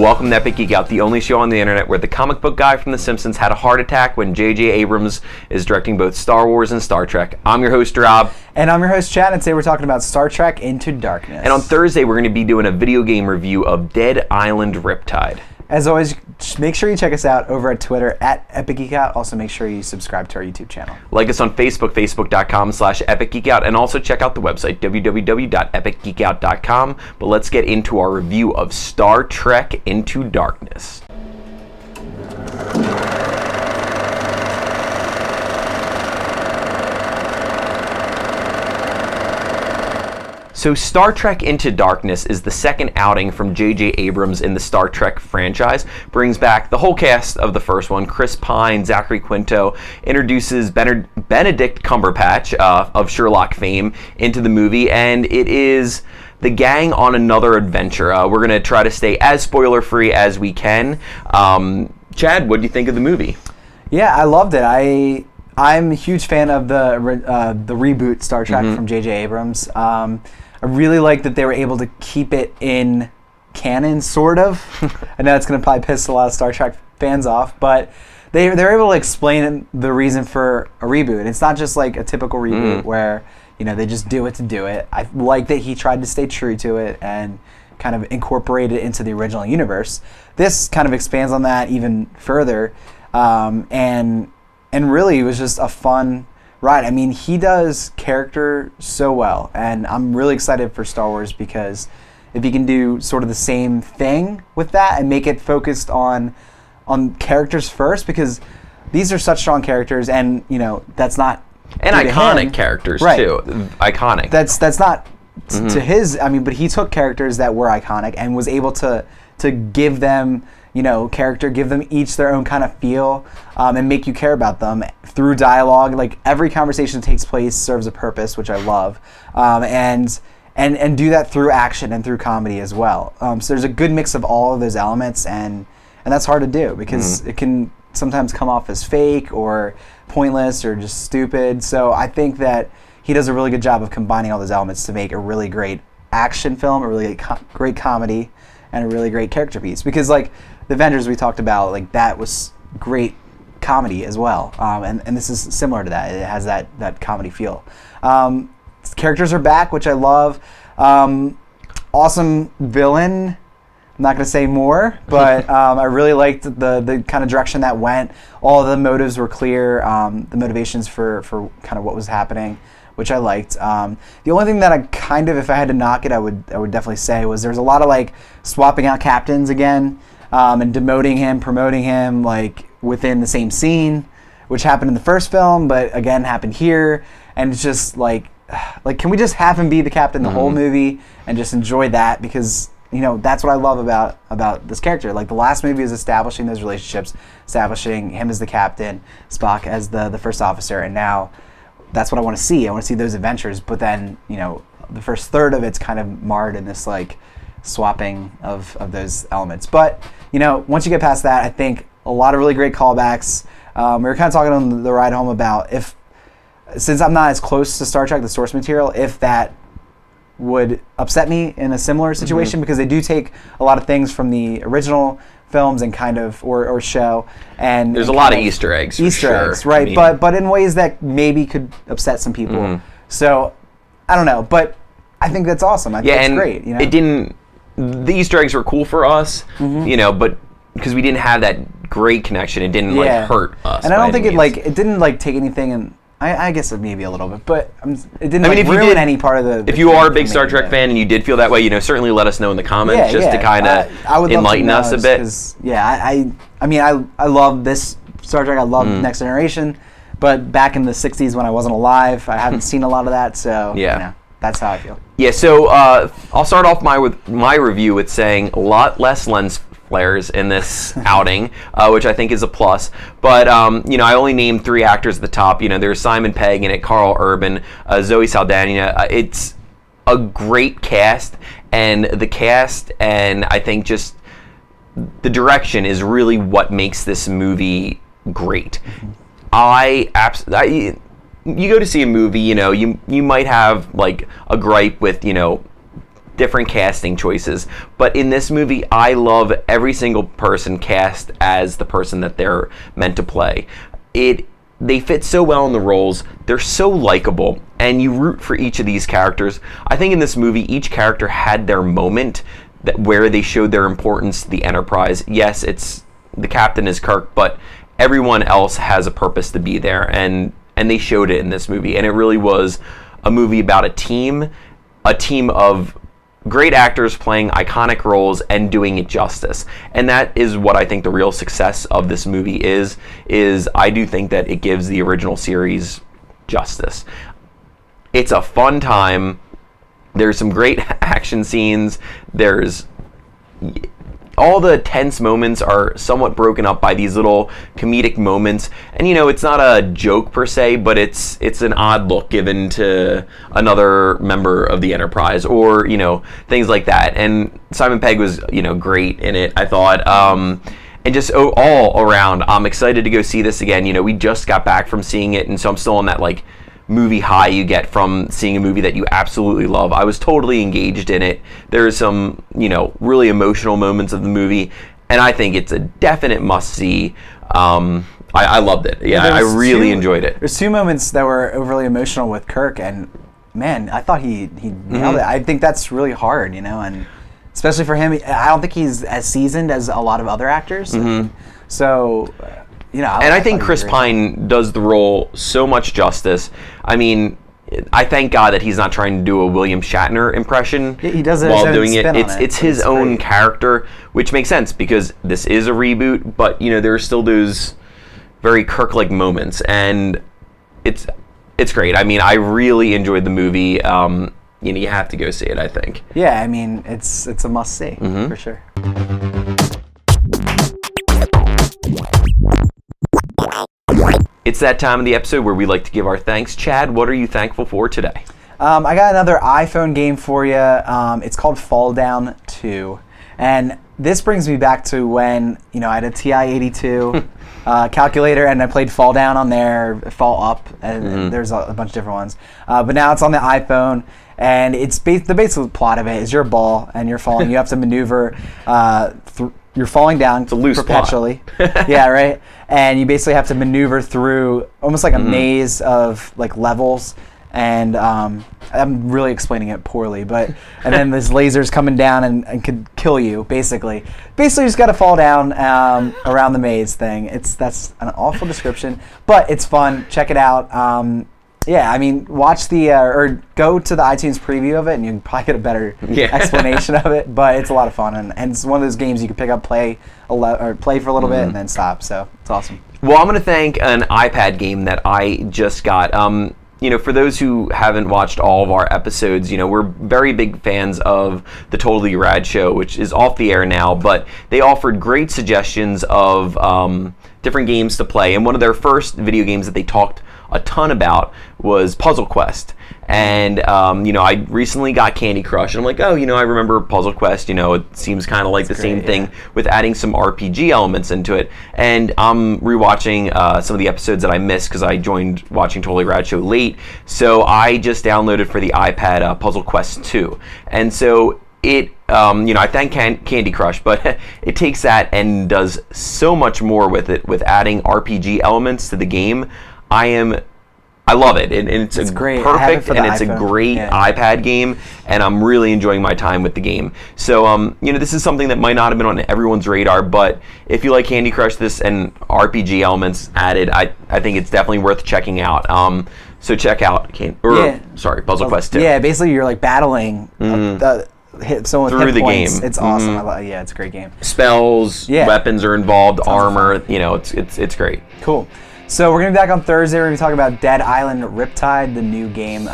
welcome to Epic Geek Out, the only show on the internet where the comic book guy from The Simpsons had a heart attack when J.J. Abrams is directing both Star Wars and Star Trek. I'm your host, Rob. And I'm your host, Chad, and today we're talking about Star Trek Into Darkness. And on Thursday, we're going to be doing a video game review of Dead Island Riptide. As always, make sure you check us out over at Twitter at Epic Geek Out. Also, make sure you subscribe to our YouTube channel. Like us on Facebook, facebook.com/Epic Geek Out, and also check out the website, www.epicgeekout.com. But let's get into our review of Star Trek Into Darkness. So Star Trek Into Darkness is the second outing from J.J. Abrams in the Star Trek franchise. Brings back the whole cast of the first one, Chris Pine, Zachary Quinto, introduces Benedict Cumberbatch of Sherlock fame into the movie, and it is the gang on another adventure. We're going to try to stay as spoiler-free as we can. Chad, what do you think of the movie? Yeah, I loved it. I'm a huge fan of the reboot Star Trek from J.J. Abrams. I really like that they were able to keep it in canon, sort of. I know it's going to probably piss a lot of Star Trek fans off, but they're able to explain the reason for a reboot. It's not just like a typical reboot where they just do it to do it. I like that he tried to stay true to it and kind of incorporate it into the original universe. This kind of expands on that even further, and really it was just a fun ride. I mean, he does character so well, and I'm really excited for Star Wars because if he can do sort of the same thing with that and make it focused on characters first, because these are such strong characters, and that's not and iconic characters too. Iconic. That's not to his. I mean, but he took characters that were iconic and was able to give them character, give them each their own kind of feel, and make you care about them through dialogue. Like every conversation that takes place serves a purpose, which I love, and do that through action and through comedy as well. So there's a good mix of all of those elements, and that's hard to do because it can sometimes come off as fake or pointless or just stupid. So I think that he does a really good job of combining all those elements to make a really great action film, a really great comedy, and a really great character piece. Because like the Avengers we talked about, like that was great comedy as well, and this is similar to that. It has that comedy feel. Characters are back, which I love. Awesome villain. I'm not going to say more, but I really liked the kind of direction that went. All the motives were clear, the motivations for kind of what was happening, which I liked. The only thing that I kind of, if I had to knock it, I would definitely say was there's a lot of like swapping out captains again, and demoting him, promoting him like within the same scene, which happened in the first film, but again happened here, and it's just like can we just have him be the captain the whole movie and just enjoy that? Because that's what I love about this character. Like the last movie is establishing those relationships, establishing him as the captain, Spock as the first officer, and now that's what I want to see. I want to see those adventures, but then the first third of it's kind of marred in this like swapping of those elements. But once you get past that, I think a lot of really great callbacks. We were kind of talking on the ride home about since I'm not as close to Star Trek, the source material, if that would upset me in a similar situation, because they do take a lot of things from the original films and kind of or show, and there's a lot of Easter eggs, right? I mean, but in ways that maybe could upset some people. So I don't know, but I think that's awesome. I think it's great. It didn't. The Easter eggs were cool for us, but because we didn't have that great connection, it didn't like hurt us. And I don't think it didn't like take anything and. I guess maybe a little bit, but it didn't ruin any part of the... If you are a big Star Trek fan and you did feel that way, certainly let us know in the comments to kind of enlighten us a bit. I love this Star Trek. I love Next Generation, but back in the 60s when I wasn't alive, I haven't seen a lot of that, so that's how I feel. Yeah, so I'll start off my review with saying a lot less lens flares in this outing, which I think is a plus. But I only named 3 actors at the top. There's Simon Pegg in it, Carl Urban, Zoe Saldana. It's a great cast, and I think just the direction is really what makes this movie great. You go to see a movie, you might have like a gripe with different casting choices. But in this movie, I love every single person cast as the person that they're meant to play. They fit so well in the roles. They're so likable, and you root for each of these characters. I think in this movie, each character had their moment where they showed their importance to the Enterprise. Yes, it's the captain is Kirk, but everyone else has a purpose to be there, and they showed it in this movie. And it really was a movie about a team of great actors playing iconic roles and doing it justice. And that is what I think the real success of this movie is I do think that it gives the original series justice. It's a fun time. There's some great action scenes. There's all the tense moments are somewhat broken up by these little comedic moments. And it's not a joke per se, but it's an odd look given to another member of the Enterprise, or things like that. And Simon Pegg was great in it, I thought. And just all around, I'm excited to go see this again. We just got back from seeing it, and so I'm still on that movie high you get from seeing a movie that you absolutely love. I was totally engaged in it. There's some, really emotional moments of the movie, and I think it's a definite must-see. I loved it. Yeah, I really enjoyed it. There's two moments that were overly emotional with Kirk, and man, I thought he nailed it. I think that's really hard, and especially for him. I don't think he's as seasoned as a lot of other actors. So... and I think Chris Pine does the role so much justice. I mean, I thank God that he's not trying to do a William Shatner impression he does it while doing it. It's his own character, which makes sense because this is a reboot, but there are still those very Kirk-like moments, and it's great. I mean, I really enjoyed the movie. You have to go see it, I think. Yeah, I mean, it's a must-see, for sure. It's that time of the episode where we like to give our thanks. Chad, what are you thankful for today? I got another iPhone game for you. It's called Fall Down 2. And this brings me back to when, I had a TI-82 calculator, and I played Fall Down on there, Fall Up, and there's a bunch of different ones. But now it's on the iPhone, and the basic plot of it is you're a ball, and you're falling. You have to maneuver you're falling down perpetually. Yeah, right? And you basically have to maneuver through almost like a maze of levels. And I'm really explaining it poorly, and then this laser's coming down and could kill you, basically. Basically, you just got to fall down around the maze thing. That's an awful description, but it's fun. Check it out. Yeah, I mean, watch or go to the iTunes preview of it, and you can probably get a better explanation of it. But it's a lot of fun, and it's one of those games you can pick up, play for a little bit, and then stop. So it's awesome. Well, I'm going to thank an iPad game that I just got. For those who haven't watched all of our episodes, we're very big fans of the Totally Rad Show, which is off the air now, but they offered great suggestions of different games to play. And one of their first video games that they talked a ton about was Puzzle Quest. And, I recently got Candy Crush, and I'm like, I remember Puzzle Quest, it seems kind of like the same thing with adding some RPG elements into it. And I'm rewatching some of the episodes that I missed because I joined watching Totally Rad Show late. So I just downloaded for the iPad Puzzle Quest 2. And so it, I thank Candy Crush, but it takes that and does so much more with it, with adding RPG elements to the game. I love it, and it's great. Perfect, and it's a great iPad game, and I'm really enjoying my time with the game. So, this is something that might not have been on everyone's radar, but if you like Candy Crush, this and RPG elements added, I think it's definitely worth checking out. So check out Puzzle Quest 2. Yeah, basically you're battling hit someone through with the points. game. It's awesome. It's a great game. Spells, weapons are involved, armor. It's great. Cool. So we're going to be back on Thursday. We're going to be talking about Dead Island Riptide, the new game,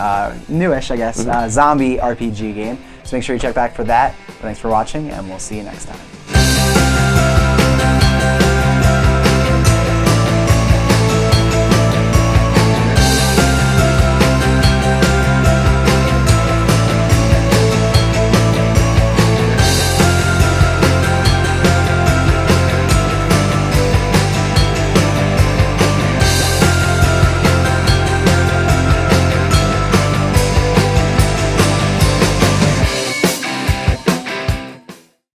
newish, I guess, zombie RPG game. So make sure you check back for that. Thanks for watching, and we'll see you next time.